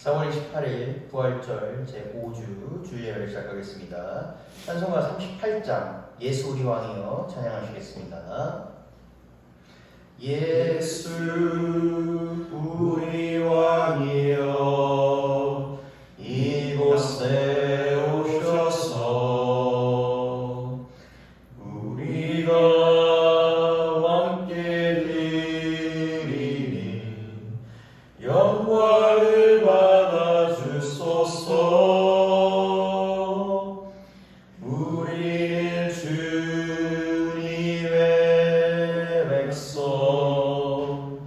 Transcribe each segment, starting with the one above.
4월 28일 부활절 제5주 주일예배를 시작하겠습니다. 찬송가 38장 예수 우리 왕이여 찬양하시겠습니다. 예수 우리 왕이여 이곳에 오셔서 우리가 왕께 드리니 영광을 받아주소서. 우리는 주님의 백성,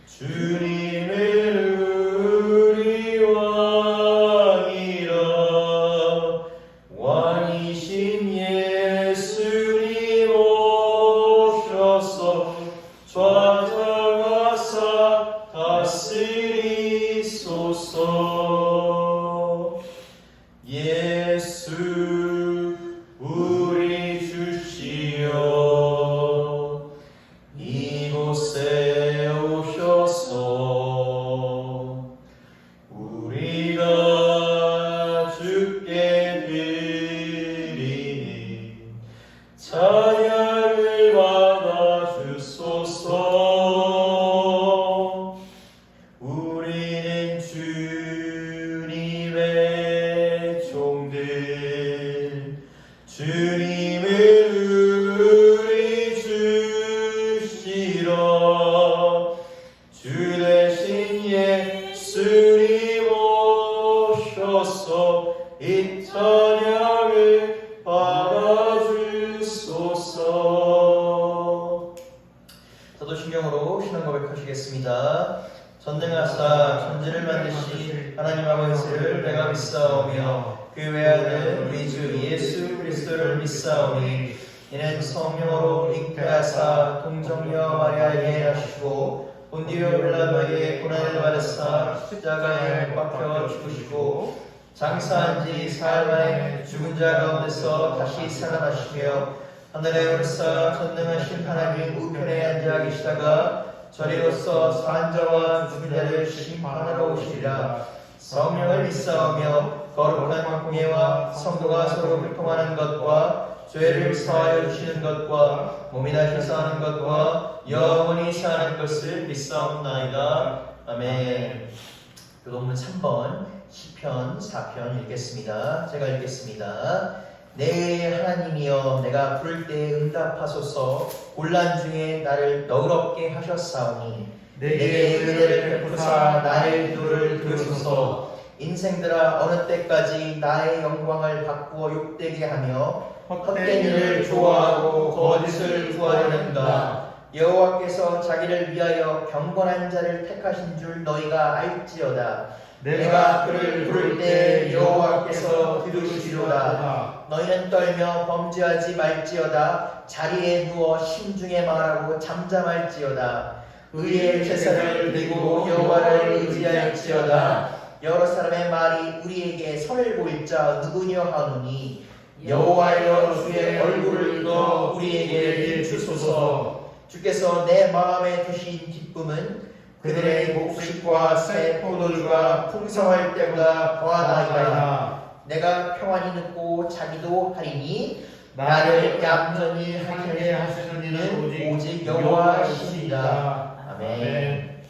주님은 우리 왕이라. 왕이신 예수님 오셔서 좌장하사 다스리소서. 예수 우리 주시여 이곳에 오셔서 우리가 주께 드리니 찬양을 받아주소서. 우리는 주님의 종들, 주님은 우리 주시라. 주 대신 예수님 오셔서 이 찬양을 받아주소서. 사도신경으로 신앙 고백하시겠습니다. 전능하사 천지를 만드신 하나님 아버지를 내가 믿사오며 그 외아들 우리 주 예수 그리스도를 믿사오니 이는 성령으로 잉태하사 동정녀 마리아에게 하시고 본디오 빌라도에게 고난을 받으사 십자가에 못 박혀 죽으시고 장사한 지 사흘 만에 죽은 자 가운데서 다시 살아나시며 하늘에 오르사 전능하신 하나님 우편에 앉아 계시다가 저리로서 산 자와 죽은 자를 심판하러 오시리라. 성령을 믿사오며 거룩한 공예와 성도가 서로 교통하는 것과 죄를 사하여 주시는 것과 몸이 다시 사는 것과 영원히 사는 것을 믿사옵나이다. 아멘. 교독문 3번 시편 4편 읽겠습니다. 제가 읽겠습니다. 내 하나님이여 내가 부를 때 응답하소서. 곤란 중에 나를 너그럽게 하셨사오니 내게 은혜를 베푸사 나의 기도를 들으소서. 인생들아 어느 때까지 나의 영광을 바꾸어 욕되게 하며 헛된 일을 좋아하고 거짓을 구하려는가. 여호와께서 자기를 위하여 경건한 자를 택하신 줄 너희가 알지어다. 내가 그를 부를 때 여호와께서 들으시리로다. 너희는 떨며 범죄하지 말지어다. 자리에 누워 심중에 말하고 잠잠할지어다. 의의 제사를 드리고 여호와를 의지할지어다. 여러 사람의 말이 우리에게 선을 보일 자 누구냐 하노니 여호와여 주의 얼굴을 들어 우리에게 비추소서. 주께서 내 마음에 두신 기쁨은 그들의 곡식과 새 포도주가 풍성할 때보다 더하나이다. 내가 평안히 듣고 자기도 하리니 나를 얌전히 하게 하시는 이는 오직 여호와이시니라. 아멘.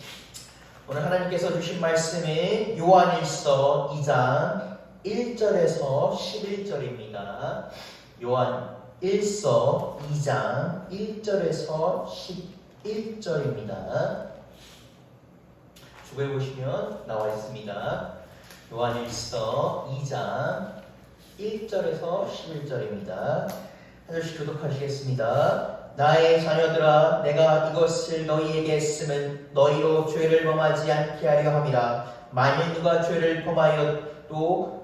오늘 하나님께서 주신 말씀이 요한일서 2장 1절에서 11절입니다. 요한일서 2장 1절에서 11절입니다. 주부에 보시면 나와 있습니다. 요한일서 2장 1절에서 11절입니다. 한 절씩 교독하시겠습니다. 나의 자녀들아 내가 이것을 너희에게 쓰면 너희로 죄를 범하지 않게 하려 함이라. 만일 누가 죄를 범하여도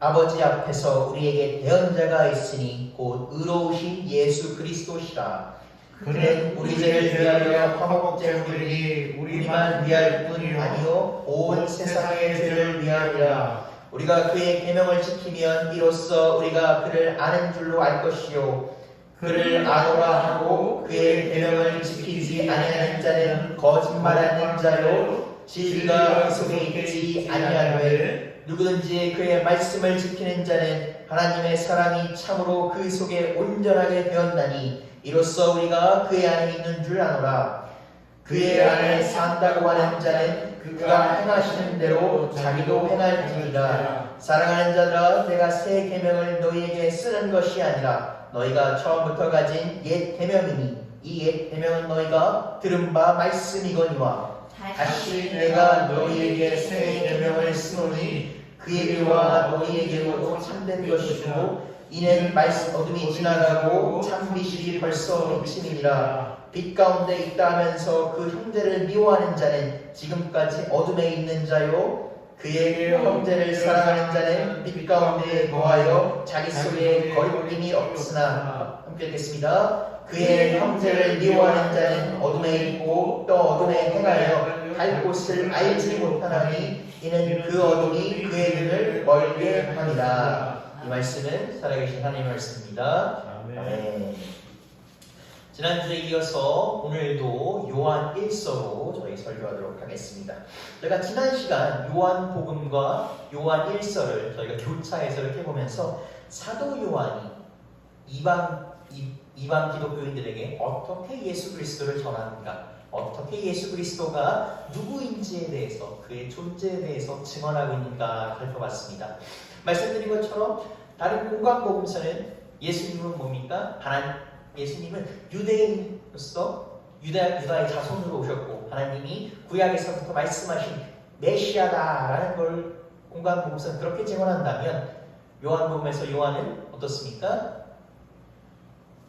아버지 앞에서 우리에게 대언자가 있으니 곧 의로우신 예수 그리스도시라. 그는 우리 죄를 위하여 화목제물이니 우리만 위할 뿐 아니요 온 세상의 죄를 위하리라. 우리가 그의 계명을 지키면 이로써 우리가 그를 아는 줄로 알 것이요 그를 아노라 하고 그의 계명을 지키지 아니하는 자는 거짓말하는 자요 진리가 그 속에 있지 아니하되 누구든지 그의 말씀을 지키는 자는 하나님의 사랑이 참으로 그 속에 온전하게 되었나니 이로써 우리가 그의 안에 있는 줄 아노라. 그의 안에 산다고 하는 자는 그가 행하시는 대로 자기도 행할지니라. 사랑하는 자들아, 내가 새 계명을 너희에게 쓰는 것이 아니라 너희가 처음부터 가진 옛 계명이니 이 옛 계명은 너희가 들은 바 말씀이거니와 다시 내가 너희에게 새 계명을 쓰노니 그에게와 너희에게로 참된 것이고 이는 말씀 어둠이 지나가고 참빛이 벌써 비침이니라. 빛 가운데 있다 하면서 그 형제를 미워하는 자는 지금까지 어둠에 있는 자요 그의 형제를 사랑하는 자는 빛 가운데 거하여 자기 속에 거리낌이 없으나. 함께 읽겠습니다. 그의 형제를 미워하는 자는 어둠에 있고 또 어둠에 행하여 갈 곳을 알지 못하나니 이는 그 어둠이 그의 눈을 멀게 하니라. 이 말씀은 살아계신 하나님의 말씀입니다. 아멘. 지난주에 이어서 오늘도 요한 1서로 저희 설교하도록 하겠습니다. 저희가 지난 시간 요한복음과 요한 1서를 저희가 교차해서 이렇게 보면서 사도 요한이 이방 기독교인들에게 어떻게 예수 그리스도를 전하는가, 어떻게 예수 그리스도가 누구인지에 대해서, 그의 존재에 대해서 증언하고 있는가 살펴봤습니다. 말씀드린 것처럼 다른 공관복음서는 예수님은 뭡니까? 예수님은 유대인으로서 유다의 자손으로 오셨고 하나님이 구약에서부터 말씀하신 메시아다라는 걸 공관복음서는 그렇게 증언한다면 요한복음에서 요한은 어떻습니까?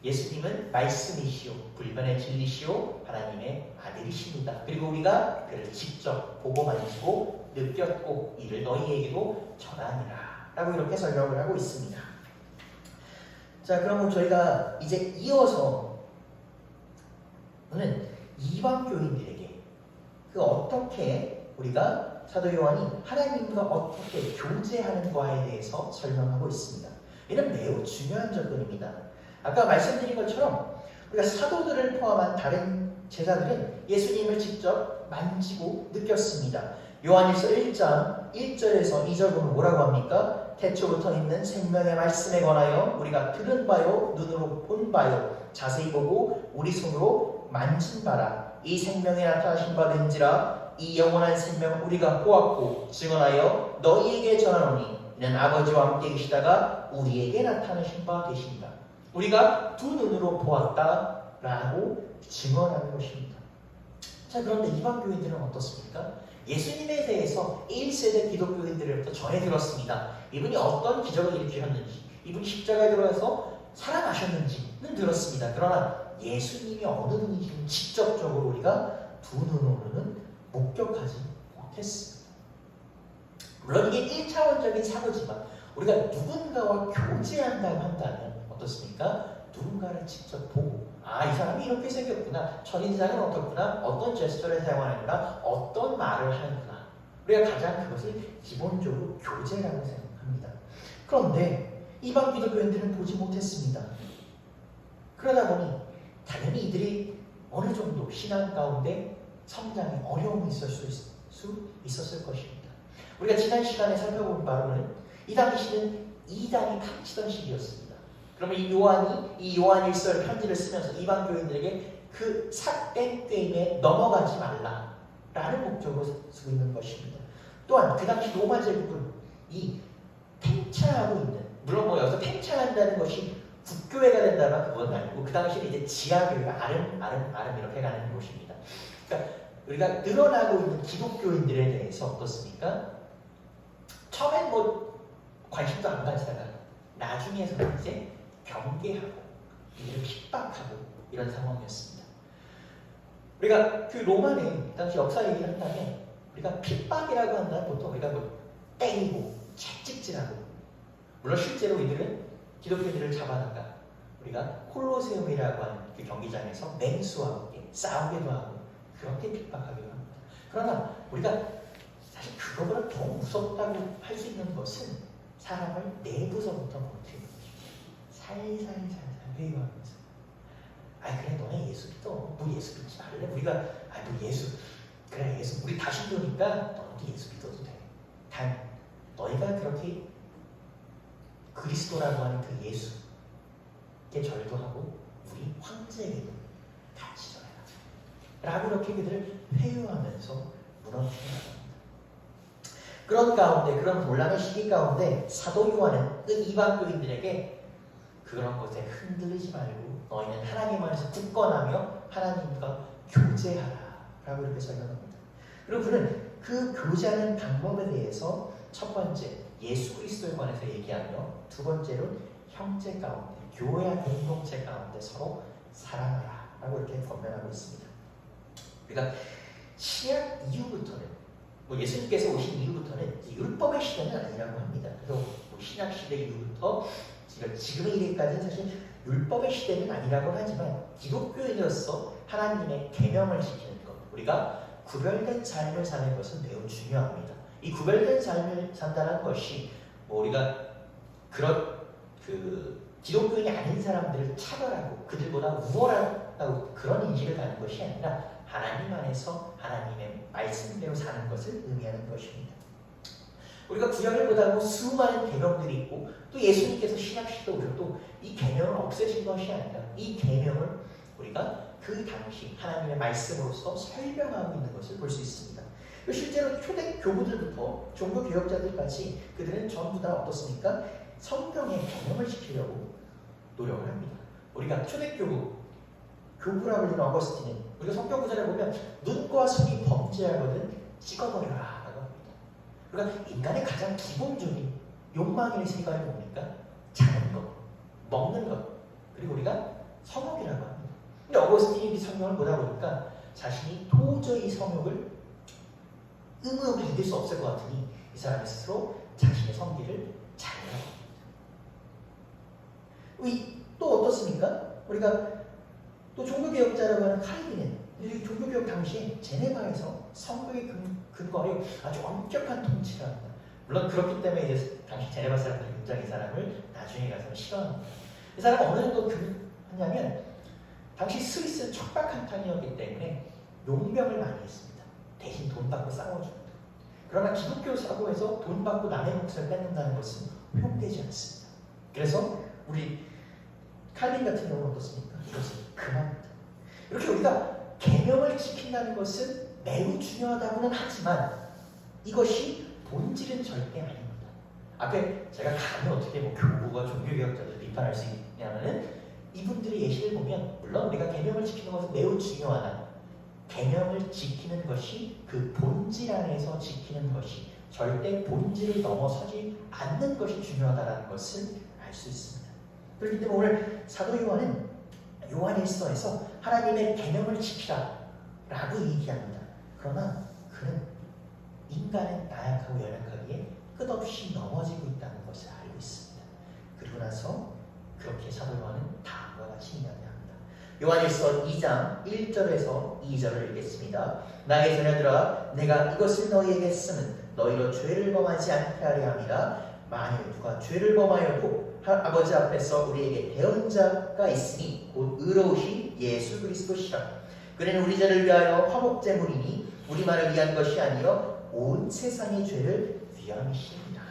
예수님은 말씀이시오, 불변의 진리시오, 하나님의 아들이십니다. 그리고 우리가 그를 직접 보고 만지고 느꼈고 이를 너희에게도 전하니라 라고 이렇게 설명을 하고 있습니다. 자, 그러면 저희가 이제 이어서는 이방 교인들에게 그 어떻게 우리가 사도 요한이 하나님과 어떻게 교제하는가에 대해서 설명하고 있습니다. 이는 매우 중요한 접근입니다. 아까 말씀드린 것처럼 우리가 사도들을 포함한 다른 제자들은 예수님을 직접 만지고 느꼈습니다. 요한일서 1장 1절에서 2절 보면 뭐라고 합니까? 태초부터 있는 생명의 말씀에 관하여 우리가 들은 바요 눈으로 본 바요 자세히 보고 우리 손으로 만진 바라. 이 생명에 나타나신 바 된지라. 이 영원한 생명을 우리가 보았고 증언하여 너희에게 전하노니 이는 아버지와 함께 계시다가 우리에게 나타나신 바 되십니다. 우리가 두 눈으로 보았다라고 증언하는 것입니다. 자, 그런데 이방 교인들은 어떻습니까? 예수님에 대해서 1세대 기독교인들로부터 전해 들었습니다. 이분이 어떤 기적을 일으키셨는지, 이분이 십자가에 들어가서 살아나셨는지는 들었습니다. 그러나 예수님이 어느 분이신지 직접적으로 우리가 두 눈으로는 목격하지 못했습니다. 물론 이게 1차원적인 사고지만 우리가 누군가와 교제한다고 한다면 어떻습니까? 누군가를 직접 보고 이 사람이 이렇게 생겼구나, 첫인상은 어떻구나, 어떤 제스처를 사용하는구나, 어떤 말을 하는구나. 우리가 가장 그것을 기본적으로 교제라고 생각합니다. 그런데 이방 기독교인들은 보지 못했습니다. 그러다 보니 당연히 이들이 어느 정도 신앙 가운데 성장에 어려움이 있을 수 있었을 것입니다. 우리가 지난 시간에 살펴본 바로는 이 당시는 이단이 닥치던 시기였습니다. 그러면 이 요한일서 편지를 쓰면서 이방 교인들에게 그 삿된 게임에 넘어가지 말라라는 목적으로 쓰고 있는 것입니다. 또한 그 당시 로마 제국은 이 팽창하고 있는, 물론 여기서 팽창한다는 것이 국교회가 된다면 그건 아니고 그 당시에 이제 지하교회가 아름 이렇게 가는 곳입니다. 그러니까 우리가 늘어나고 있는 기독교인들에 대해서 어떻습니까? 처음엔 관심도 안 가지다가 나중에서는 이제 경계하고 이들을 핍박하고 이런 상황이었습니다. 우리가 그 로마는 당시 역사 얘기를 한다면 우리가 핍박이라고 한다면 보통 우리가 때리고 채찍질하고, 물론 실제로 이들은 기독교인들을 잡아다가 우리가 콜로세움이라고 하는 그 경기장에서 맹수와 함께 싸우기도 하고 그렇게 핍박하기도 합니다. 그러나 우리가 사실 그거보다 더 무섭다고 할 수 있는 것은 사람을 내부서부터 버티는 것입니다. 살살 회유하면서 그래 너네 예수 믿어. 너 예수 믿지 말래. 우리가 예수 그래 예수 우리 다 신도니까 너도 예수 믿어도 돼. 단 너희가 그렇게 그리스도라고 하는 그 예수께 절도하고 우리 황제에게도 같이 절해라 라고 이렇게 그들을 회유하면서 무너뜨려 나갑니다. 그런 가운데 그런 곤란의 시기 가운데 사도 요한은 그 이방교인들에게 그런 것에 흔들리지 말고 너희는 하나님 안에서 굳건하며 하나님과 교제하라 라고 이렇게 설명합니다. 그리고 그는 그 교제하는 방법에 대해서 첫 번째 예수 그리스도에 관해서 얘기하며 두 번째로는 형제 가운데 교회 공동체 가운데 서로 사랑하라 라고 이렇게 권면하고 있습니다. 그러니까 신약 이후부터는 예수님께서 오신 이후부터는 율법의 시대는 아니라고 합니다. 그래서 신약 시대 이후부터 지금의 이래까지는 사실 율법의 시대는 아니라고 하지만 기독교인으로서 하나님의 계명을 지키는 것, 우리가 구별된 삶을 사는 것은 매우 중요합니다. 이 구별된 삶을 산다는 것이 우리가 그런 기독교인이 아닌 사람들을 차별하고 그들보다 우월하다고 그런 인식을 갖는 것이 아니라 하나님 안에서 하나님의 말씀대로 사는 것을 의미하는 것입니다. 우리가 구약을 보다 보면 수많은 계명들이 있고 또 예수님께서 신약 시대 오셔도 이 계명을 없애신 것이 아니라 이 계명을 우리가 그 당시 하나님의 말씀으로서 설명하고 있는 것을 볼 수 있습니다. 실제로 초대 교부들부터 종교 개혁자들까지 그들은 전부 다 어떻습니까? 성경의 계명을 지키려고 노력을 합니다. 우리가 초대 교부라고 불리는 어거스틴은 우리가 성경 구절에 보면 눈과 손이 범죄하거든 찍어버려라 라고 합니다. 그러니까 인간의 가장 기본적인 욕망의 세계관이 뭡니까? 자는 것, 먹는 것, 그리고 우리가 성욕이라고 합니다. 근데 어거스틴이 이 성경을 보다 보니까 자신이 도저히 성욕을 의무욕을 이길 수 없을 것 같으니 이 사람이 스스로 자신의 성기를 자르라고 합니다. 또 어떻습니까? 우리가 또 종교개혁자라고 하는 칼빈은 종교개혁 당시에 제네바에서 성교의 근거로 아주 엄격한 통치를 합니다. 물론 그렇기 때문에 이제 당시 제네바 사람들이 굉장히 이 사람을 나중에 가서 싫어합니다. 이 사람은 어느 정도 하냐면 당시 스위스는 척박한 땅이었기 때문에 용병을 많이 했습니다. 대신 돈 받고 싸워줍니다. 그러나 기독교 사고에서 돈 받고 남의 목숨을 뺏는다는 것은 허용되지 않습니다. 그래서 우리 칼빈 같은 경우는 어떻습니까? 이것을 금합니다. 이렇게 우리가 계명을 지킨다는 것은 매우 중요하다고는 하지만 이것이 본질은 절대 아닙니다. 앞에 제가 감히 어떻게 교부가 종교개혁자들을 비판할 수 있냐면은 이분들의 예시를 보면 물론 우리가 계명을 지키는 것은 매우 중요하다. 계명을 지키는 것이 그 본질 안에서 지키는 것이 절대 본질을 넘어서지 않는 것이 중요하다는 것을 알 수 있습니다. 그렇기 때문에 오늘 사도 요한은 요한일서에서 하나님의 계명을 지키라 라고 얘기합니다. 그러나 그는 인간은 나약하고 연약하기에 끝없이 넘어지고 있다는 것을 알고 있습니다. 그리고 나서 그렇게 사도 요한은 다음과 같이 이야기합니다. 요한일서 2장 1절에서 2절을 읽겠습니다. 나의 자녀들아 내가 이것을 너희에게 쓰면 너희로 죄를 범하지 않게 하려 함이라. 만일 누가 죄를 범하여도 아버지 앞에서 우리에게 대언자가 있으니 곧 의로우신 예수 그리스도시라. 그는 우리 죄를 위하여 화목제물이니 우리만을 위한 것이 아니요 온 세상의 죄를 위함이시니라.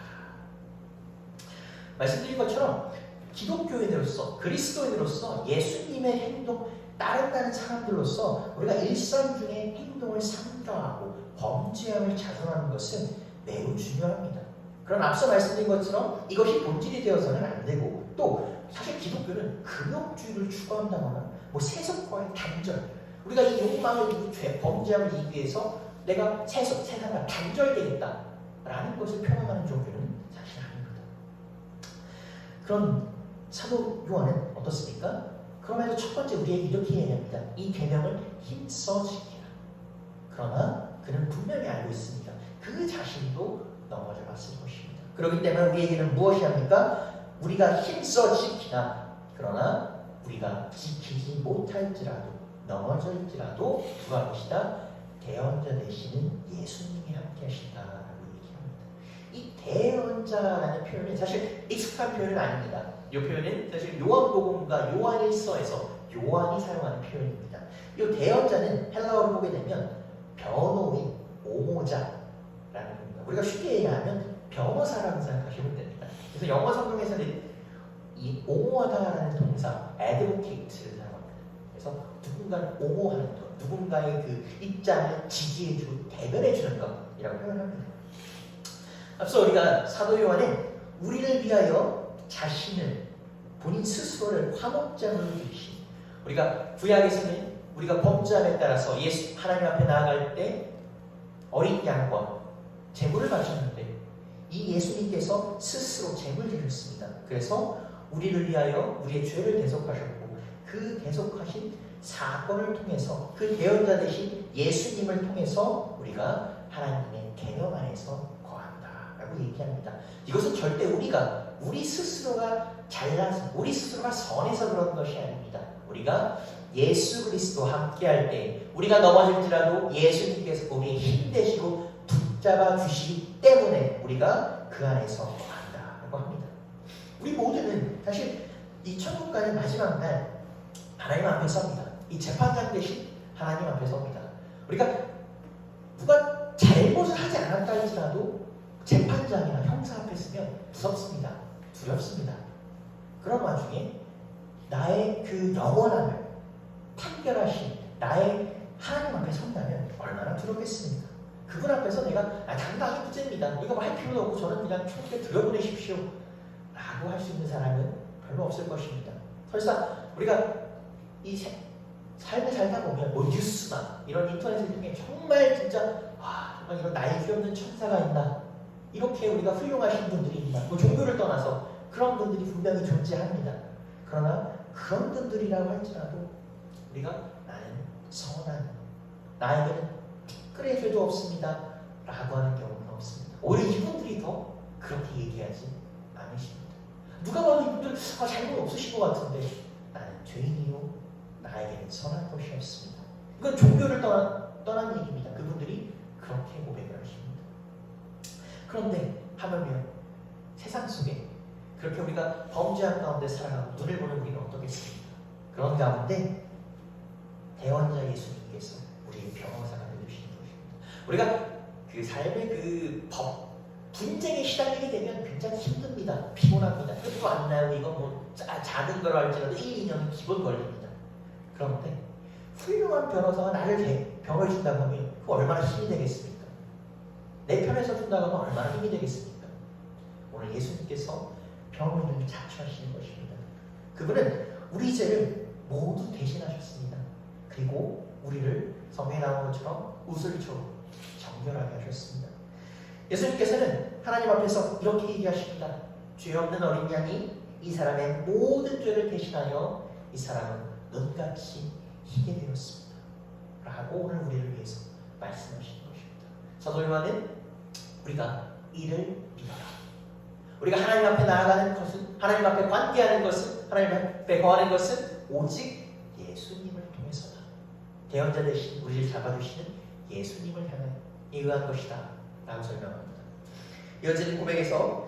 말씀드린 것처럼 기독교인으로서 그리스도인으로서 예수님의 행동 따른다는 사람들로서 우리가 일상 중에 행동을 상정하고 범죄함을 자성하는 것은 매우 중요합니다. 그러나 앞서 말씀드린 것처럼 이것이 본질이 되어서는 안 되고 또 사실 기독교는 금욕주의를 추구한다거나 세속과의 단절 우리가 이 욕망을 이기고 범죄함을 이기기 위해서 내가 세상과 단절되겠다라는 것을 표방하는 종교는 사실 아닙니다. 그럼 사도 요한은 어떻습니까? 그러면서 첫 번째 우리에게 이렇게 얘기합니다. 이 계명을 힘써 지키라. 그러나 그는 분명히 알고 있습니다. 그 자신도 넘어져 봤을 것입니다. 그렇기 때문에 우리에게는 무엇이 합니까? 우리가 힘써 지키나 그러나 우리가 지키지 못할지라도 넘어질지라도 누가 계시다? 대언자 되시는 예수님이 함께 하신다라고 얘기합니다. 이 대언자라는 표현은 사실 익숙한 표현은 아닙니다. 이 표현은 사실 요한복음과 요한일서에서 요한이 사용하는 표현입니다. 이 대언자는 헬라어로 보게 되면 변호인, 옹호자라는 겁니다. 우리가 쉽게 얘기하면 변호사라고 생각하시면 됩니다. 그래서 영어 성경에서는 이 옹호하다라는 동사 advocate를 사용합니다. 그래서 누군가를 옹호하는 것, 누군가의 그 입장을 지지해주고 대변해주는 것이라고 표현합니다. 앞서 우리가 사도 요한은 우리를 위하여 자신을 본인 스스로를 화목제물로 드리신, 우리가 구약에서는 우리가 범죄함에 따라서 예수 하나님 앞에 나아갈 때 어린 양과 제물을 바쳤는데 이 예수님께서 스스로 제물 드렸습니다. 그래서 우리를 위하여 우리의 죄를 대속하셨고 그 대속하신 사건을 통해서 그 대언자 되신 예수님을 통해서 우리가 하나님의 계명 안에서 거한다라고 얘기합니다. 이것은 절대 우리 스스로가 잘나서 우리 스스로가 선해서 그런 것이 아닙니다. 우리가 예수 그리스도와 함께할 때 우리가 넘어질지라도 예수님께서 우리의 힘 되시고 붙잡아 주시기 때문에 우리가 그 안에서 거한다라고 합니다. 우리 모두는 사실 이 천국 가는 마지막 날 하나님 앞에 섭니다. 이 재판장 대신 하나님 앞에 섭니다. 우리가 누가 잘못을 하지 않았다 할지라도 재판장이나 형사 앞에 서면 무섭습니다. 두렵습니다. 그런 와중에 나의 그 영원함을 판결하신 나의 하나님 앞에 선다면 얼마나 두렵겠습니까? 그분 앞에서 내가 당당히 부재입니다. 이거 할 필요도 없고 저는 그냥 천국에 들여보내십시오 라고 할 수 있는 사람은 별로 없을 것입니다. 설사 우리가 이 삶을 살다 보면 뭐 뉴스나 이런 인터넷을 통해 정말 진짜 정말 이런 나이 귀없는 천사가 있나, 이렇게 우리가 훌륭하신 분들이 있나, 뭐 종교를 떠나서 그런 분들이 분명히 존재합니다. 그러나 그런 분들이라고 할지라도 우리가 나는 선한, 나에게는 티끌의 죄도 없습니다 라고 하는 경우는 없습니다. 오히려 이분들이 더 그렇게 얘기하지 않으십니다. 누가 봐도 이분들 잘못 없으신 것 같은데 나는 죄인이요 나에게는 선한 것이 없습니다. 이건 종교를 떠난 얘기입니다. 그분들이 그렇게 고백을 하십니다. 그런데 하물며 세상 속에 그렇게 우리가 범죄한 가운데 살아가고 눈을 보는 우리는 어떻겠습니까? 그런 가운데 대원자 예수님께서 우리의 변호사가 되주시는 것입니다. 우리가 그 삶의 그 분쟁에 시달리게 되면 굉장히 힘듭니다. 피곤합니다. 끝도 안 나요. 이거 뭐 작은 걸 할지라도 1, 2년은 기본 걸립니다. 그런데 훌륭한 변호사가 나를 변호해 준다고 하면 그 얼마나 힘이 되겠습니까? 내 편에서 준다고 하면 얼마나 힘이 되겠습니까? 오늘 예수님께서 변호인을 자처하시는 것입니다. 그분은 우리 죄를 모두 대신하셨습니다. 그리고 우리를 성경에 나온 것처럼 우슬초로 정결하게 하셨습니다. 예수님께서는 하나님 앞에서 이렇게 얘기하십니다. 죄 없는 어린 양이 이 사람의 모든 죄를 대신하여 이 사람은 눈같이 희게 되었습니다 라고 오늘 우리를 위해서 말씀하시는 것입니다. 사도 요한은 우리가 이를 믿어라, 우리가 하나님 앞에 나아가는 것은, 하나님 앞에 관계하는 것은, 하나님 앞에 거하는 것은 오직 예수님을 통해서다. 대언자 되신 우리를 잡아주시는 예수님을 향한 의한 것이다 라고 설명합니다. 이어지는 고백에서,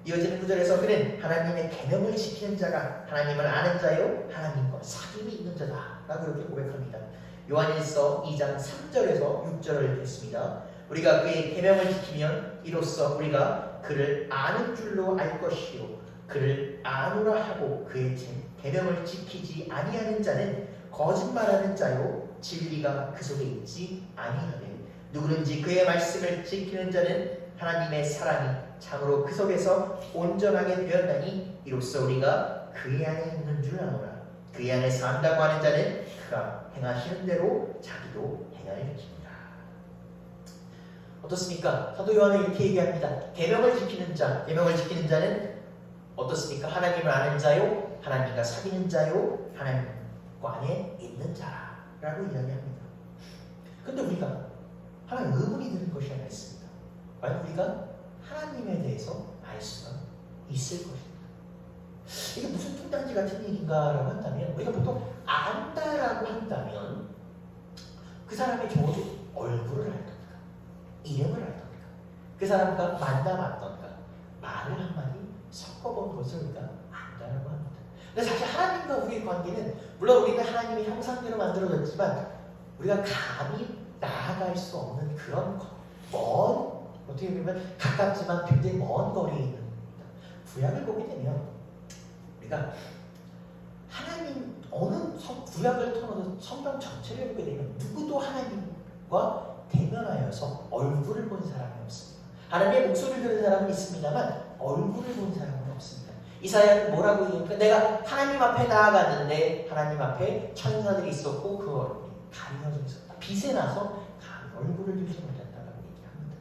이어지는 구절에서 그는 하나님의 계명을 지키는 자가 하나님을 아는 자요 하나님과 사귐이 있는 자다 라고 이렇게 고백합니다. 요한일서 2장 3절에서 6절을 읽겠습니다. 우리가 그의 계명을 지키면 이로써 우리가 그를 아는 줄로 알 것이요 그를 아노라 하고 그의 계명을 지키지 아니하는 자는 거짓말하는 자요 진리가 그 속에 있지 아니하되 누구든지 그의 말씀을 지키는 자는 하나님의 사랑이 참으로 그 속에서 온전하게 되었나니 이로써 우리가 그의 안에 있는 줄 아노라. 그의 안에 산다고 하는 자는 그가 행하시는 대로 자기도 행하리라. 어떻습니까? 사도 요한은 이렇게 얘기합니다. 계명을 지키는 자, 계명을 지키는 자는 어떻습니까? 하나님을 아는 자요, 하나님과 사귀는 자요, 하나님과 안에 있는 자라고 이야기합니다. 근데 우리가 하나 의문이 드는 것이 하나 있습니다. 과연 우리가 하나님에 대해서 알 수가 있을 것인가? 이게 무슨 뚱딴지 같은 얘기인가라고 한다면, 우리가 보통 안다라고 한다면 그 사람의 적어도 얼굴을 알던가 이름을 알던가 그 사람과 만나봤던가 말을 한마디 섞어본 것을 우리가 안다라고 합니다. 근데 사실 하나님과 우리의 관계는, 물론 우리는 하나님의 형상대로 만들어졌지만 우리가 감히 나아갈 수 없는 그런 어떻게 보면 가깝지만 굉장히 먼 거리에 있는 겁니다. 구약을 보게 되면 우리가 하나님 구약을 통해서 성경 전체를 보게 되면 누구도 하나님과 대면하여서 얼굴을 본 사람이 없습니다. 하나님의 목소리를 들은 사람은 있습니다만 얼굴을 본 사람은 없습니다. 이사야는 뭐라고 얘기합니까? 내가 하나님 앞에 나아갔는데 하나님 앞에 천사들이 있었고 그 얼굴이 가려져 있었다. 빛에 나서 얼굴을 들지 못했다라고 얘기합니다.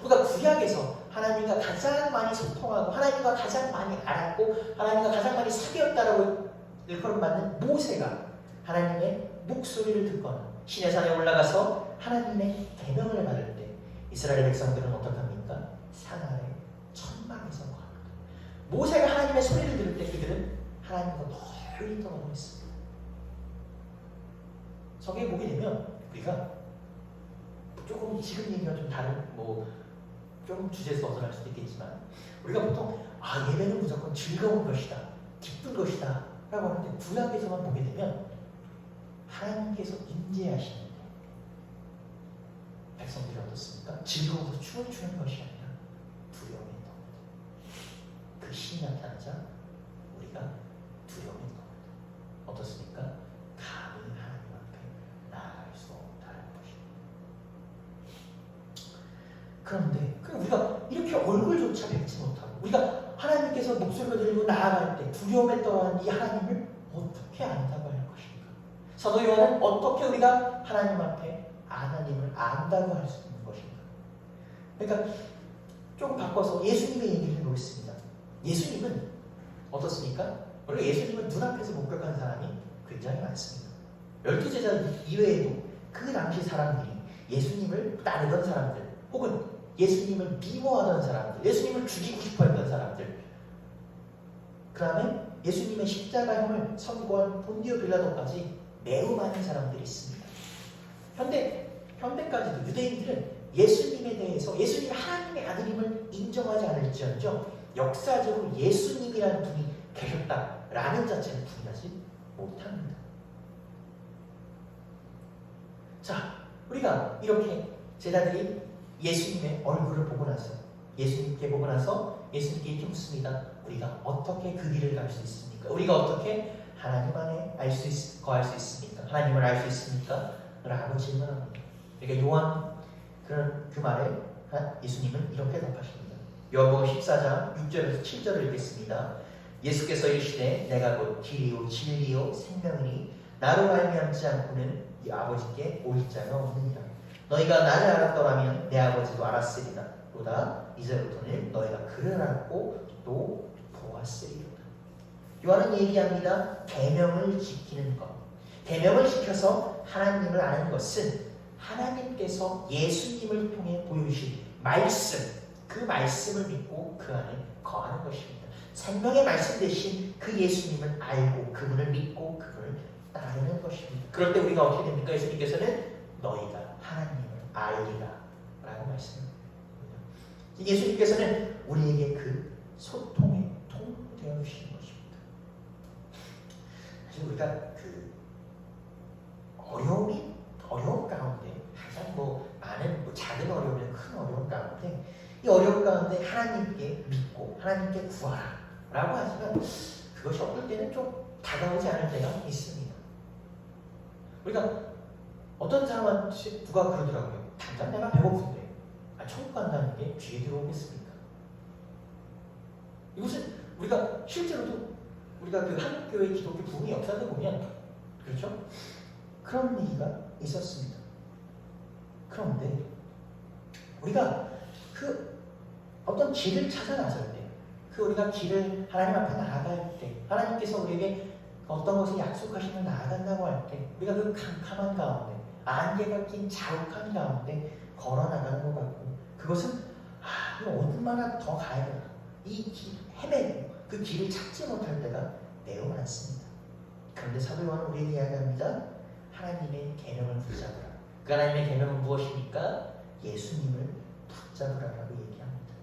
우리가 구약에서 하나님과 가장 많이 소통하고 하나님과 가장 많이 알았고 하나님과 가장 많이 사귀었다라고 일컬음받는 모세가 하나님의 목소리를 듣거나 시내 산에 올라가서 하나님의 계명을 받을 때 이스라엘 백성들은 어떡합니까? 산 아래 천막에서 거합니다. 모세가 하나님의 소리를 들을 때 그들은 하나님과 멀리 떨어져 있습니다. 성경에 보게 되면 우리가 조금 지금 얘기가 좀 다른 좀 주제에서 벗어날 수도 있겠지만 우리가 보통 예배는 무조건 즐거운 것이다, 기쁜 것이다 라고 하는데 구약에서만 보게 되면 하나님께서 임재하시는데 백성들이 어떻습니까? 즐거워서 춤을 추는 것이 아니라 두려움이 있는 겁니다. 그 신이 나타나자 우리가 두려움이 있는 겁니다. 어떻습니까? 감히 하나님 앞에 나아갈 수 없다는 것입니다. 그런데 우리가 이렇게 얼굴조차 뵙지 못하고 우리가 하나님께서 목소리를 들리고 나아갈 때 두려움에 떠난 이 하나님을 어떻게 안다고 할 것인가? 사도 요한은 어떻게 우리가 하나님 앞에 하나님을 안다고 할 수 있는 것인가? 그러니까 조금 바꿔서 예수님의 얘기를 해보겠습니다. 예수님은 어떻습니까? 원래 예수님은 눈앞에서 목격한 사람이 굉장히 많습니다. 12제자 이외에도 그 당시 사람들이 예수님을 따르던 사람들 혹은 예수님을 미워하던 사람들, 예수님을 죽이고 싶어 했던 사람들, 그 다음에 예수님의 십자가형을 선고한 본디오 빌라도까지 매우 많은 사람들이 있습니다. 현대까지도 유대인들은 예수님에 대해서 예수님이 하나님의 아들임을 인정하지 않을지언정 역사적으로 예수님이라는 분이 계셨다라는 자체를 부인하지 못합니다. 자, 우리가 이렇게 제자들이 예수님의 얼굴을 보고 나서 예수님께 보고 나서 예수님께 이렇게 묻습니다. 우리가 어떻게 그 길을 갈 수 있습니까? 우리가 어떻게 하나님 안에 거할 수 있습니까? 하나님을 알 수 있습니까? 라고 질문합니다. 그러니까 요한 그 말에 예수님은 이렇게 답하십니다. 요한복음 14장 6절에서 7절을 읽겠습니다. 예수께서 이르시되 내가 곧 길이요 진리요 생명이니 나로 말미암지 않고는 이 아버지께 올 자가 없느니라. 너희가 나를 알았더라면 내 아버지도 알았으리라. 보다 이제부터는 너희가 그를 알았고 또 보았으리로다. 요한은 얘기합니다. 계명을 지키는 것. 계명을 지켜서 하나님을 아는 것은 하나님께서 예수님을 통해 보여주신 말씀, 그 말씀을 믿고 그 안에 거하는 것입니다. 생명의 말씀 대신 그 예수님을 알고 그분을 믿고 그분을 따르는 것입니다. 그럴 때 우리가 어떻게 됩니까? 예수님께서는 너희가 하나님을 알리라 라고 말씀합니다. 예수님께서는 우리에게 그 소통의 통 되어 주시는 것입니다. 사실 우리가 그 어려움 가운데 가장 많은 작은 어려움이나 큰 어려움 가운데 이 어려움 가운데 하나님께 믿고 하나님께 구하라 라고 하지만 그것이 어떨 때는 좀 다가오지 않을 때가 있습니다. 우리가 어떤 사람한테 누가 그러더라고요. 당장 내가 배고픈데 천국 간다는 게 귀에 들어오겠습니까? 이것은 우리가 실제로도 우리가 그 한국교회 기독교 부흥의 역사를 보면 그렇죠? 그런 얘기가 있었습니다. 그런데 우리가 그 어떤 길을 찾아 나설 때, 우리가 길을 하나님 앞에 나아갈 때, 하나님께서 우리에게 어떤 것을 약속하시면 나아간다고 할 때, 우리가 그 캄캄한 가운데, 안개가 낀 자욱한 가운데 걸어 나가는 것 같고, 그것은 이거 얼마나 더 가야 되나, 이 길 헤매고 그 길을 찾지 못할 때가 매우 많습니다. 그런데 사도 요한은 우리에게 이야기합니다. 하나님의 계명을 붙잡으라. 그 하나님의 계명은 무엇입니까? 예수님을 붙잡으라라고 얘기합니다.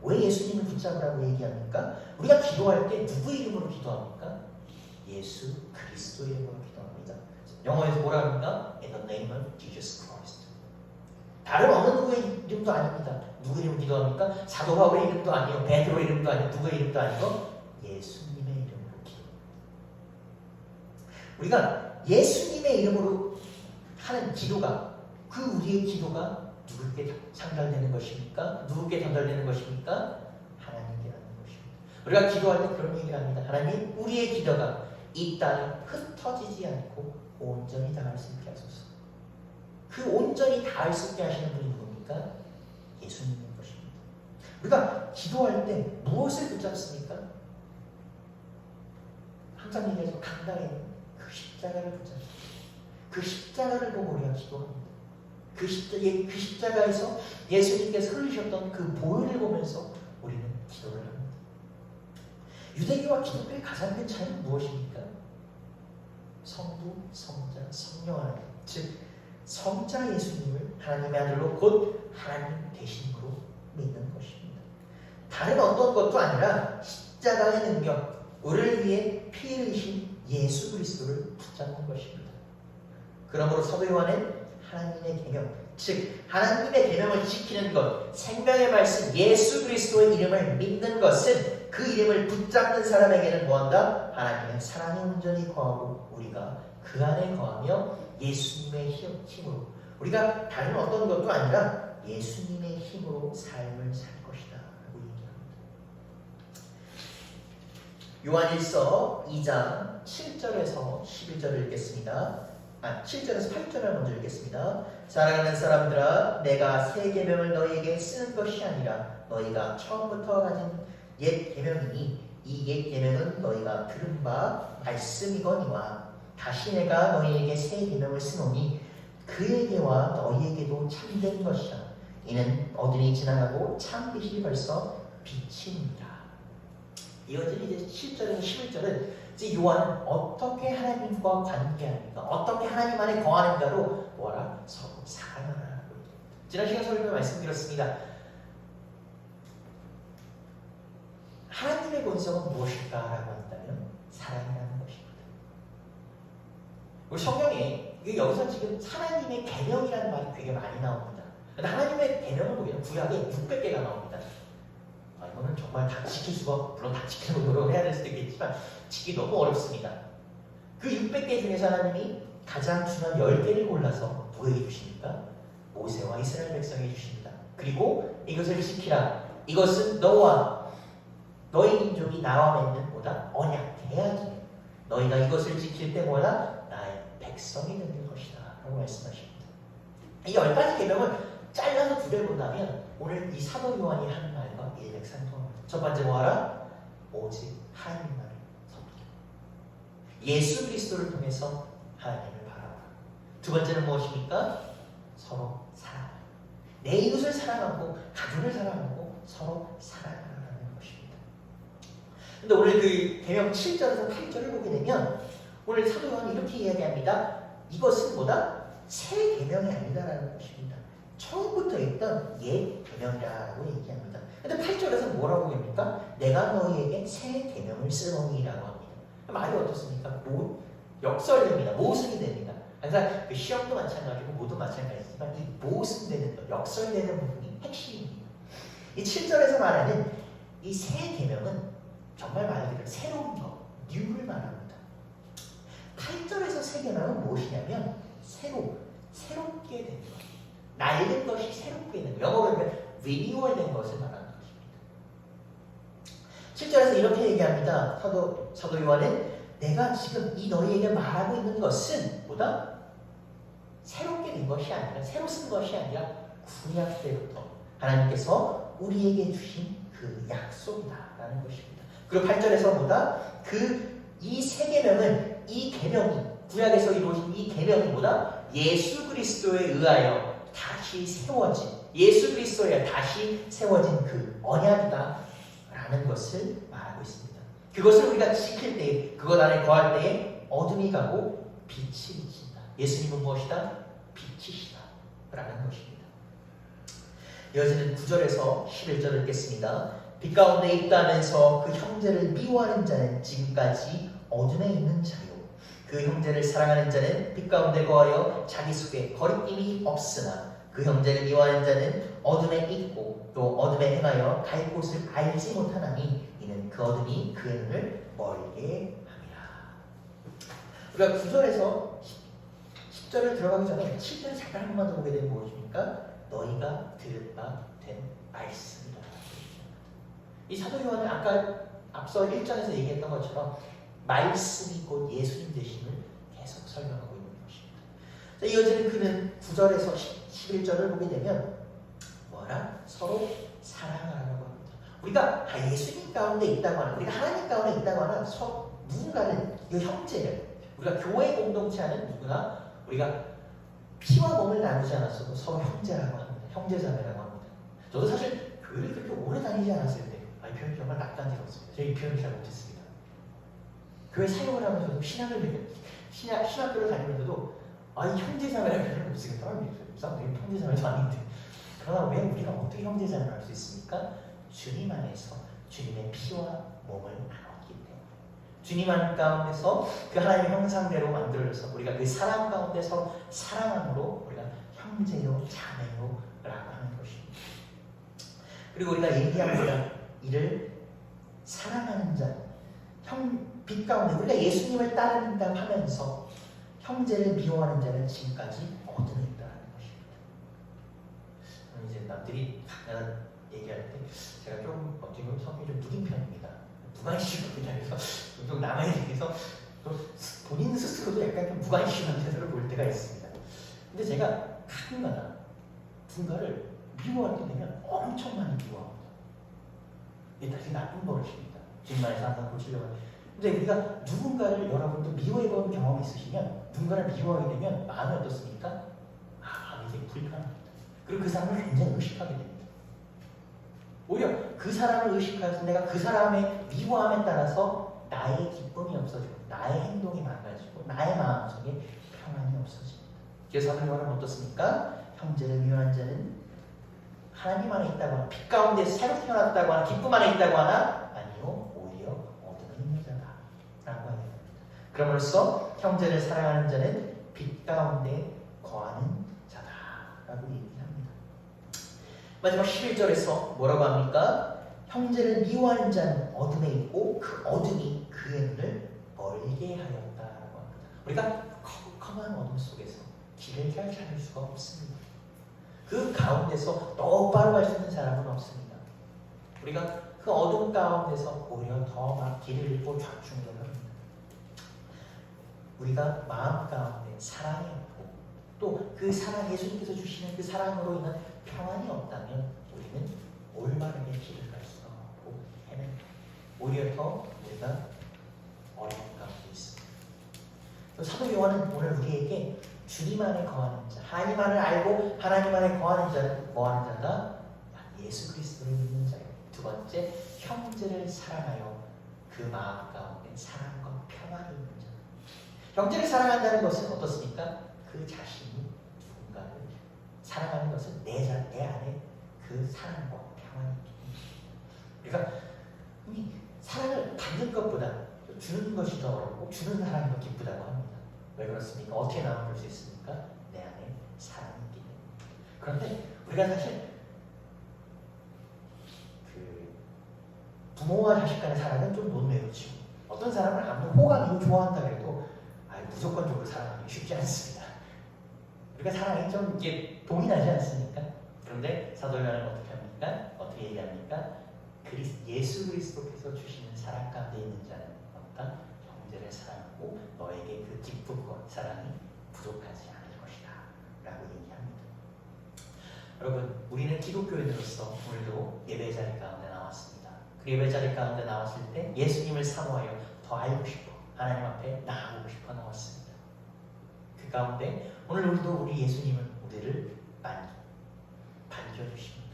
왜 예수님을 붙잡으라고 얘기합니까? 우리가 기도할 때 누구 이름으로 기도합니까? 예수 그리스도 이름으로 기도합니다. 영어에서 뭐라 합니까? In the name of Jesus Christ. 다른 어느 누구의 이름도 아닙니다. 누구 이름 기도합니까? 사도 바울의 이름도 아니요, 베드로의 이름도 아니요, 누구의 이름도 아니고 예수님의 이름으로 기도합니다. 우리가 예수님의 이름으로 하는 기도가, 그 우리의 기도가 누구에게 상달되는 것입니까? 누구에게 전달되는 것입니까? 하나님께라는 것입니다. 우리가 기도할 때 그런 얘기를 합니다. 하나님, 우리의 기도가 이 땅에 흩어지지 않고 온전히 닿을 수 있게 하소서. 그 온전히 닿을 수 있게 하시는 분이 누굽니까? 예수님인 것입니다. 우리가 기도할 때 무엇을 붙잡습니까? 항상 얘기해서 강단에 그 십자가를 붙잡습니다. 그 십자가를 보고 우리가 기도합니다. 그 십자가에서 예수님께서 흘리셨던 그 보혈을 보면서 우리는 기도를 합니다. 유대교와 기독교의 가장 큰 차이는 무엇입니까? 성부, 성자, 성령 하나님, 즉 성자 예수님을 하나님의 아들로 곧 하나님 되심으로 믿는 것입니다. 다른 어떤 것도 아니라 십자가의 능력, 우리를 위해 피 흘리신 예수 그리스도를 붙잡는 것입니다. 그러므로 사도 요한은 하나님의 계명, 즉 하나님의 계명을 지키는 것, 생명의 말씀 예수 그리스도의 이름을 믿는 것은 그 이름을 붙잡는 사람에게는 뭐한다? 하나님의 사랑이 온전히 거하고 우리가 그 안에 거하며 예수님의 힘으로, 우리가 다른 어떤 것도 아니라 예수님의 힘으로 삶을 살 것이다 라고 얘기합니다. 요한일서 2장 7절에서 11절을 읽겠습니다. 7절에서 8절을 먼저 읽겠습니다. 사랑하는 사람들아, 내가 새 계명을 너희에게 쓰는 것이 아니라 너희가 처음부터 가진 옛 계명이니 이 옛 계명은 너희가 들은 바 말씀이거니와 다시 내가 너희에게 새 계명을 쓰노니 그에게와 너희에게도 참된 것이라. 이는 어둠이 지나가고 참 빛이 벌써 비칩니다. 이어진 이제 7절에서 11절은 이제 요한은 어떻게 하나님과 관계합니까? 어떻게 하나님 안에 거하는가로 뭐라? 서로 사랑하라고. 지난 시간 설교에 말씀드렸습니다. 하나님의 본성은 무엇일까라고 한다면 사랑이라는 것입니다. 우리 성경에 여기서 지금 하나님의 계명이라는 말이 되게 많이 나옵니다. 근데 하나님의 계명을 보면 구약에 600개가 나옵니다. 이거는 정말 다 지킬 수가, 물론 다 지키려고 노력을 해야 될 수도 있겠지만 지키기 너무 어렵습니다. 그 600개 중에서 하나님이 가장 중요한 10개를 골라서 누구에게 주십니까? 모세와 이스라엘 백성에게 주십니다. 그리고 이것을 지키라. 이것은 너와 너희 민족이 나와 맺는 뭐다? 언약, 계약이에요. 너희가 이것을 지킬 때 뭐다? 나의 백성이 되는 것이다 라고 말씀하십니다. 이 10가지 계명을 잘라서 두 개 본다면 오늘 이 사도 요한이 하는 말과 일맥상통합니다. 첫 번째 뭐하라? 오직 하나님만을 섬기라. 예수 그리스도를 통해서 하나님을 바라보라. 두 번째는 무엇입니까? 서로 사랑하라. 내 이웃을 사랑하고 가족을 사랑하고 서로 사랑하라는 것입니다. 근데 오늘 그 계명 7절에서 8절을 보게 되면 오늘 사도 요한이 이렇게 이야기합니다. 이것은 뭐다? 새 계명이 아니다라는 것입니다. 처음부터 있던 옛 계명이라고 얘기합니다. 근데 8절에서 뭐라고 합니까? 내가 너희에게 새 계명을 쓰노니라고 합니다. 말이 어떻습니까? 역설됩니다. 모순이 됩니다. 항상 그 시험도 마찬가지고 모두 마찬가지지만 이 모순되는 것, 역설되는 부분이 핵심입니다. 이 7절에서 말하는 이 새 계명은 정말 말 그대로 새로운 것, 뉴를 말합니다. 8절에서 새 계명은 무엇이냐면 새롭게 된 것, 낡은 것이 새롭게 된 것, 영어로 하면 리뉴얼 된 것을 말하는 것입니다. 7절에서 이렇게 얘기합니다. 사도 요한은 내가 지금 이 너희에게 말하고 있는 것은 뭐다? 새롭게 된 것이 아니라, 새로 쓴 것이 아니라 구약 때부터 하나님께서 우리에게 주신 그 약속이다라는 것입니다. 그리고 8절에서 뭐다? 이 새 계명은, 이 계명이, 구약에서 이루어진 이 계명이 뭐다? 예수 그리스도에 의하여 다시 세워진, 예수 그리스도에 의하여 다시 세워진 그 언약이다 라는 것을 말하고 있습니다. 그것을 우리가 지킬 때, 그것 안에 거할 때에 어둠이 가고 빛이 비친다. 예수님은 무엇이다? 빛이시다 라는 것입니다. 이어지는 9절에서 11절을 읽겠습니다. 빛 가운데 있다면서 그 형제를 미워하는 자는 지금까지 어둠에 있는 자요, 그 형제를 사랑하는 자는 빛 가운데 거하여 자기 속에 거리낌이 없으나 그 형제를 미워하는 자는 어둠에 있고 또 어둠에 행하여 갈 곳을 알지 못하나니 이는 그 어둠이 그의 눈을 멀게 함이라. 우리가 9절에서 10절을 들어가기 전에 7절 잠깐 한 번만 더 보게 되면 무엇입니까? 너희가 들을 바 된 말씀이다. 이 사도 요한은 아까 앞서 1장에서 얘기했던 것처럼 말씀이 곧 예수님 되심을 계속 설명하고 있는 것입니다. 자, 이어지는 그는 9절에서 11절을 보게 되면 뭐라? 서로 사랑하라고 합니다. 우리가 예수님 가운데 있다고 하나, 우리가 하나님 가운데 있다고 하나, 누군가는 이 형제를, 우리가 교회 공동체 안은 누구나 우리가 피와 몸을 나누지 않았어도 서로 형제라고 합니다. 형제자매라고 합니다. 저도 사실 교회를 그렇게 오래 다니지 않았을 때 이 표현이 정말 낯간지럽습니다. 제가 이 표현을 잘 못했습니다. 교회 사역을 하면서도 신학교를 다니면서도 이 형제자매라는 표현을 못 쓰겠다. 우리 형제자매도 아닌데. 그러나 왜 우리가 어떻게 형제자매를 할 수 있습니까? 주님 안에서 주님의 피와 몸을 나눴기 때문에 주님 안 가운데서 그 하나님의 형상대로 만들어져서 우리가 그 사랑 가운데서 사랑함으로 우리가 형제요 자매요 라고 하는 것입니다. 그리고 우리가 얘기합니다. 이를 사랑하는 자, 빛 가운데 우리가 예수님을 따른다고 하면서 형제를 미워하는 자는 지금까지 어둠에 있다는 것입니다. 이제 남들이 내가 얘기할 때 제가 좀 어떻게 보면 성격이 좀 무딘 편입니다. 무관심합니다. 그래서 좀 남에 대해서 또 본인 스스로도 약간 좀 무관심한 태도를 볼 때가 있습니다. 근데 제가 가끔가다 누군가를 미워할 때 되면 엄청 많이 미워합니다. 이게 다시 나쁜 버릇입니다. 주님만에서 항상 고치려고 하는데, 근데 우리가 누군가를 여러분도 미워해본 경험이 있으시면 누군가를 미워하게 되면 마음이 어떻습니까? 마음이 되게 불편합니다. 그리고 그 사람을 굉장히 의식하게 됩니다. 오히려 그 사람을 의식하여서 내가 그 사람의 미워함에 따라서 나의 기쁨이 없어지고 나의 행동이 망가지고 나의 마음속에 평안이 없어집니다. 그래서 사도 요한은 어떻습니까? 형제를 미워하는 자는 하나님 안에 있다고 하나, 빛 가운데 새로 태어났다고 하나, 기쁨 안에 있다고 하나, 아니요, 오히려 어둠에 있는 자다 라고 합니다. 그러므로써 형제를 사랑하는 자는 빛 가운데 거하는 자다 라고 얘기합니다. 마지막 11절에서 뭐라고 합니까? 형제를 미워하는 자는 어둠에 있고 그 어둠이 그의 눈을 멀게 하였다라고 합니다. 우리가 컴컴한 어둠 속에서 길을 잘 찾을 수가 없습니다. 그 가운데서 똑바로 갈 수 있는 사람은 없습니다. 우리가 그 어둠 가운데서 오히려 더 막 길을 잃고 좌충우돌을 합니다. 우리가 마음 가운데 사랑이 없고 또 그 사랑, 예수님께서 주시는 그 사랑으로 인한 평안이 없다면 우리는 올바르게 길을 갈 수가 없고 헤맨다. 오히려 더 우리가 어려운 가운데 있습니다. 사도 요한은 오늘 우리에게 주님 안에 거하는 자, 하나님 안을 알고 하나님 안에 거하는 자는 뭐하는 자다? 예수 그리스도를 믿는 자예요. 두 번째, 형제를 사랑하여 그 마음 가운데 사랑과 평안이 있는 자. 형제를 사랑한다는 것은 어떻습니까? 그 자신이 누군가를 사랑하는 것은 내 안에 그 사랑과 평안이 있는 자. 그러니까 이 사랑을 받는 것보다 주는 것이 더 어렵고 주는 사람이 더 기쁘다고 합니다. 왜 그렇습니까? 어떻게 나눠줄 수 있습니까? 내 안에 사랑이 있기 때문에. 그런데 우리가 사실 부모와 자식 간의 사랑은 좀 논외로치고 어떤 사람을 아무리 호감이고 좋아한다 해도 무조건적으로 사랑하기 쉽지 않습니다. 우리가 사랑이 좀 이게 동일하지 않습니까? 그런데 사도 요한은 어떻게 합니까? 어떻게 얘기합니까? 예수 그리스도께서 주시는 사랑 가운데 있는 자는 어떤 형제를 사랑하고 너에게 그 기쁨과 사랑이 부족하지 않을 것이다 라고 얘기합니다. 여러분, 우리는 기독교인으로서 오늘도 예배 자리 가운데 나왔습니다. 그 예배 자리 가운데 나왔을 때 예수님을 사모하여 더 알고 싶어 하나님 앞에 나아가고 싶어 나왔습니다. 그 가운데 오늘 우리도 우리 예수님은 우리를 반겨주십니다.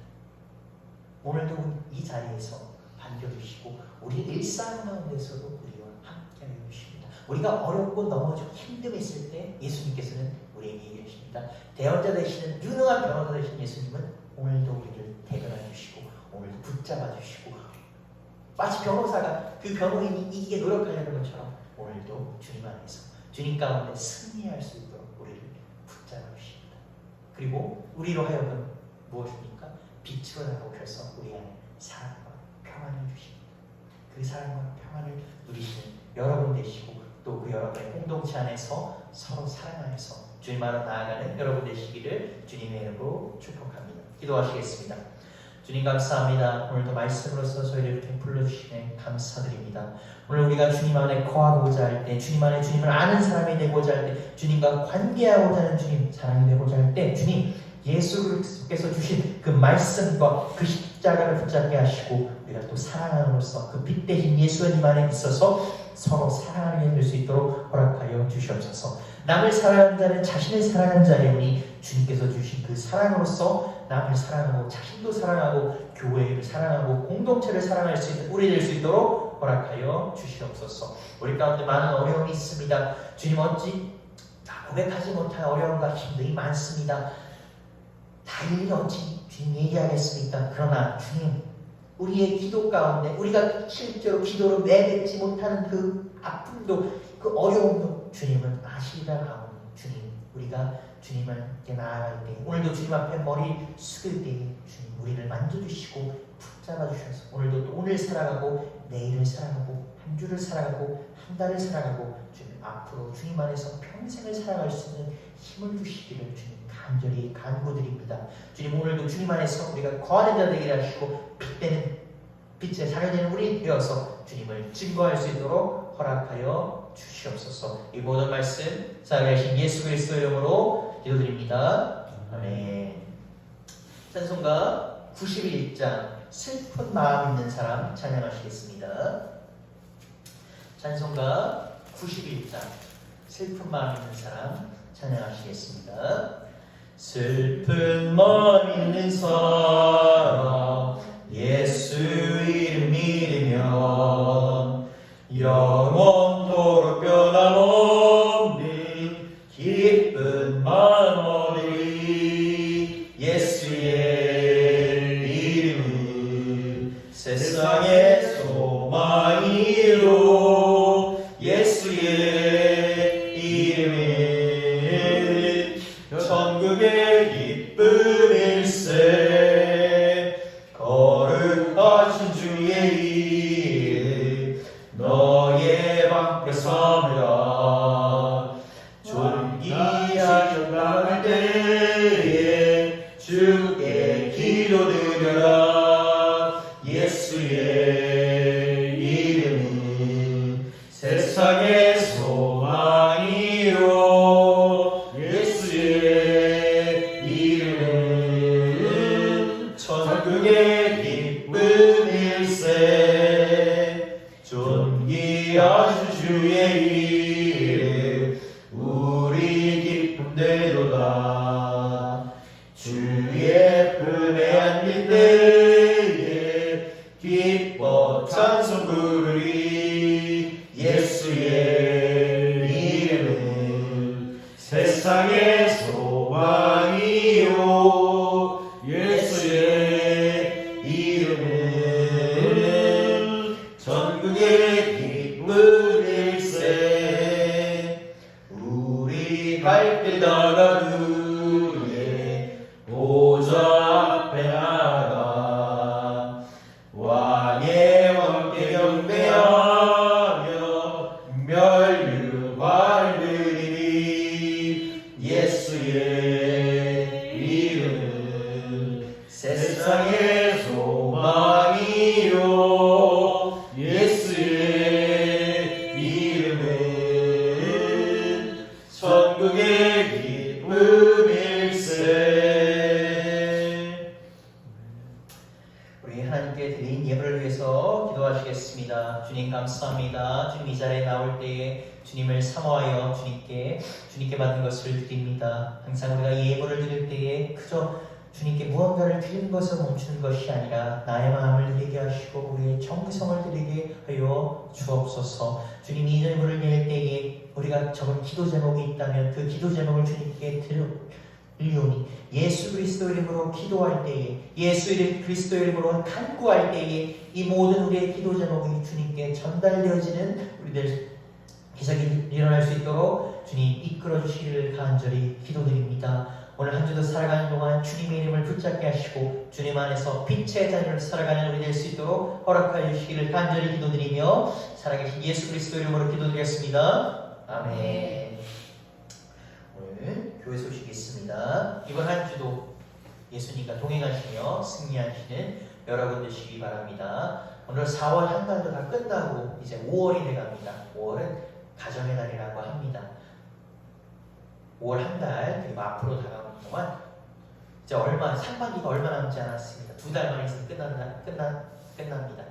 오늘도 이 자리에서 반겨주시고 우리 일상 가운데서도 우리와 함께 해주십니다. 우리가 어렵고 넘어지고 힘듦이 있을 때 예수님께서는 우리에게 이르십니다. 대언자 되시는 유능한 변호사 되신 예수님은 오늘도 우리를 대변해 주시고 오늘도 붙잡아 주시고 마치 변호사가 그 변호인이 이기게 노력하려는 것처럼 오늘도 주님 안에서 주님 가운데 승리할 수 있도록 우리를 붙잡아 주십니다. 그리고 우리로 하여금 무엇입니까? 빛으로 나가셔서 우리 안에 사랑과 평안을 주십니다. 그 사랑과 평안을 누리시는 여러분 되시고 또 그 여러분의 공동체 안에서 서로 사랑하면서 주님 안으로 나아가는 여러분 되시기를 주님의 이름으로 축복합니다. 기도하시겠습니다. 주님 감사합니다. 오늘도 말씀으로서 저희를 이렇게 불러주시네 감사드립니다. 오늘 우리가 주님 안에 거하고자 할 때, 주님 안에 주님을 아는 사람이 되고자 할 때, 주님과 관계하고자 하는 주님 사랑이 되고자 할 때, 주님 예수 그리스도께서 주신 그 말씀과 그 십자가를 붙잡게 하시고 우리가 또 사랑함으로써 그 빛 대신 예수님 안에 있어서 서로 사랑하게 될 수 있도록 허락하여 주시옵소서. 남을 사랑하는 자는 자신을 사랑하는 자리오니 주님께서 주신 그 사랑으로서 남을 사랑하고 자신도 사랑하고 교회를 사랑하고 공동체를 사랑할 수 있는 우리 될 수 있도록 허락하여 주시옵소서. 우리 가운데 많은 어려움이 있습니다. 주님 어찌 다 고백하지 못할 어려움과 힘들이 많습니다. 다 일일이 어찌 주님 얘기하겠습니까? 그러나 주님 우리의 기도 가운데 우리가 실제로 기도로 내뱉지 못하는 그 아픔도 그 어려움도 주님은 아시리라 하오니 주님 우리가 주님께 나아갈 때 오늘도 주님 앞에 머리 숙일 때에 주님 우리를 만져주시고 붙잡아 주셔서 오늘도 또 오늘 살아가고 내일을 살아가고 한 주를 살아가고 한 달을 살아가고 주님 앞으로 주님 안에서 평생을 살아갈 수 있는 힘을 주시기를 주님 간절히 간구드립니다. 주님 오늘도 주님 안에서 우리가 거하는 자 되게 하시고 빛의 자녀되는 우리 되어서 주님을 증거할 수 있도록 허락하여 주시옵소서. 이 모든 말씀 살아계신 예수 그리스도 이름으로 기도드립니다. 아멘. 찬송가 91장 슬픈 마음 있는 사람 찬양하시겠습니다. 찬송가 91장 슬픈 마음 있는 사람 찬양하시겠습니다. 슬픈 마음 있는 사람 예수 이름 믿으면 영원토록 변함없는 기쁜 마음 얻으리. 예수의 이름은 세상의 소망이요 예수의 이름은 천국의 기쁨일세. 거룩하신 주의 이름 너의 방패 삼으라. 존귀하신 나갈 때에 주께 기도드려라. 예수의 이름은 세상의 소망이요 예수의 이름은 천국의 기쁨일세. 존귀하신 주의 이름 우리 기쁨 되도다. 주의 품에 안길 때에 기뻐 찬송 부르리. 예수의 이름은 세상의 소망이요 예수의 이름은 전국의 기쁨일세. 우리 갈 길 다가두에 보좌 앞에 나가 왕의 왕께 경배하며 멸류관을 드리리. 예수의 이름은 세상의 소망이요 예수의 이름은 천국의 기쁨일세. 우리 하나님께 드린 예물을 위해서 기도하시겠습니다. 주님 감사합니다. 주님 이 자리에 나올 때에 주님을 사모하여 주님께 받은 것을 드립니다. 항상 우리가 예물을 드릴 때에 그저 주님께 무언가를 드리는 것을 멈추는 것이 아니라 나의 마음을 드리게 하시고 우리의 정성을 드리게 하여 주옵소서. 주님 이 예물을 드릴 때에 우리가 적은 기도 제목이 있다면 그 기도 제목을 주님께 드리오니 예수 그리스도 이름으로 기도할 때에 예수 그리스도 이름으로 간구할 때에 이 모든 우리의 기도 제목이 주님께 전달되어지는 우리들 기적이 일어날 수 있도록 주님 이끌어 주시기를 간절히 기도드립니다. 오늘 한 주도 살아가는 동안 주님의 이름을 붙잡게 하시고 주님 안에서 빛의 자녀로 살아가는 우리 될 수 있도록 허락하여 주시기를 간절히 기도드리며 살아계신 예수 그리스도 이름으로 기도드리겠습니다. 아멘. 오늘 교회 소식이 있습니다. 이번 한 주도 예수님과 동행하시며 승리하시는 여러분 되시기 바랍니다. 오늘 4월 한 달도 다 끝나고 이제 5월이 돼갑니다. 5월은 가정의 달이라고 합니다. 5월 한 달 그리고 앞으로 다가오는 동안 이제 상반기가 얼마 남지 않았습니다. 2달만 있으면 끝납니다.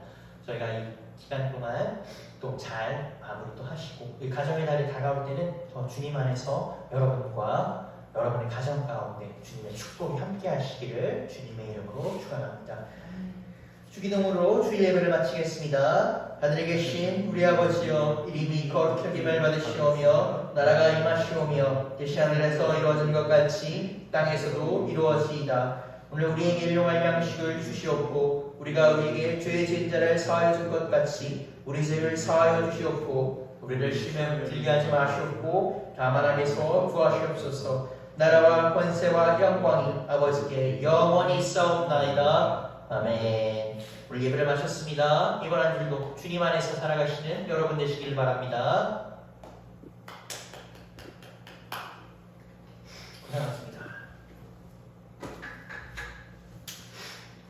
저희가 이 기간 동안 또 잘 마무리 또 하시고 이 가정의 달이 다가올 때는 주님 안에서 여러분의 가정 가운데 주님의 축복이 함께 하시기를 주님의 이름으로 축원합니다. 주기도문으로 주일 예배를 마치겠습니다. 하늘에 계신 우리 아버지여, 이름이 거룩하게 받으시오며 나라가 임하시오며 뜻이 하늘에서 이루어진 것 같이 땅에서도 이루어지이다. 오늘 우리에게 일용할 양식을 주시옵고 우리가 우리에게 죄 지은 자를 사하여 줄 것 같이 우리 죄를 사하여 주시옵고 우리를 시험에 들게 하지 마시옵고 다만 악에서 구하시옵소서. 나라와 권세와 영광이 아버지께 영원히 있사옵나이다. 아멘. 우리 예배를 마쳤습니다. 이번 한 주도 주님 안에서 살아가시는 여러분 되시길 바랍니다.